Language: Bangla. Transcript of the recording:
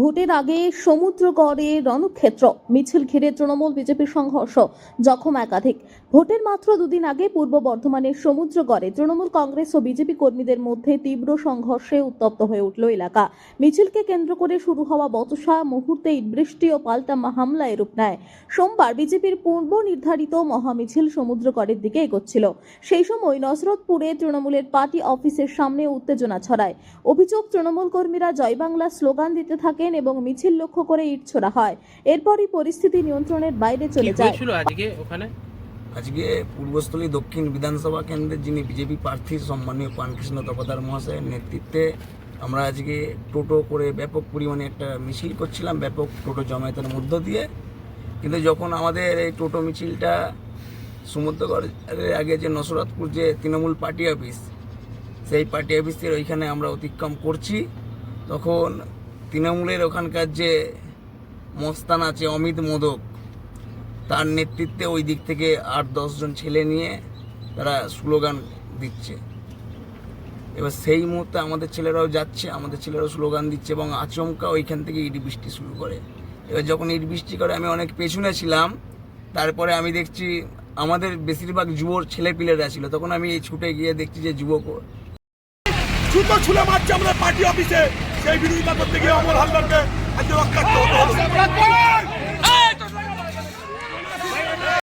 ভোটের আগে সমুদ্রগড়ে রণক্ষেত্র মিছিল ঘিরে তৃণমূল বিজেপির সংঘর্ষ, জখম একাধিক। ভোটের মাত্র দুদিন আগে পূর্ব বর্ধমানের সমুদ্রগড়ে তৃণমূল কংগ্রেস ও বিজেপি কর্মীদের মধ্যে তীব্র সংঘর্ষে উত্তপ্ত হয়ে উঠল এলাকা। মিছিলকে কেন্দ্র করে শুরু হওয়া বচসা মুহূর্তে ইটবৃষ্টি ও পাল্টা হামলায় রূপ নেয়। সোমবার বিজেপির পূর্ব নির্ধারিত মহামিছিল সমুদ্রগড়ের দিকে এগোচ্ছিল। সেই সময় নসরতপুরে তৃণমূলের পার্টি অফিসের সামনে উত্তেজনা ছড়ায়। অভিযোগ, তৃণমূল কর্মীরা জয় বাংলা স্লোগান দিতে থাকেন এবং মিছিল লক্ষ্য করে ইট ছোড়া হয়। এরপরই পরিস্থিতি নিয়ন্ত্রণের বাইরে চলে যায়। আজকে পূর্বস্থলী দক্ষিণ বিধানসভা কেন্দ্রের যিনি বিজেপি প্রার্থী সম্মানীয় পানকৃষ্ণ তপদার মহাশয়ের নেতৃত্বে আমরা আজকে টোটো করে ব্যাপক পরিমাণে একটা মিছিল করছিলাম, ব্যাপক টোটো জমায়েতের মধ্য দিয়ে। কিন্তু যখন আমাদের এই টোটো মিছিলটা সমুদ্রগড়ের আগে যে নসরতপুর যে তৃণমূল পার্টি অফিস, সেই পার্টি অফিসের ওইখানে আমরা অতিক্রম করছি, তখন তৃণমূলের ওখানকার যে মস্তান আছে অমিত মোদক, তার নেতৃত্বে ওই দিক থেকে 8-10 জন ছেলে নিয়ে তারা স্লোগান দিচ্ছে। এবার সেই মুহূর্তে আমাদের ছেলেরাও যাচ্ছে, আমাদের ছেলেরাও স্লোগান দিচ্ছে এবং আচমকা ওইখান থেকে ইট বৃষ্টি শুরু করে। এবার যখন ইট বৃষ্টি করে আমি অনেক পেছনে ছিলাম, তারপরে আমি দেখছি আমাদের বেশিরভাগ যুবক ছেলেপিলেরা ছিল, তখন আমি ছুটে গিয়ে দেখছি যে যুবক জুতো ছুলে মারছে আমরা পার্টি অফিসে, সেই বিরোধিতা করতে গিয়ে অমর হালদারকে আজকে রক্ষা করতে হলো।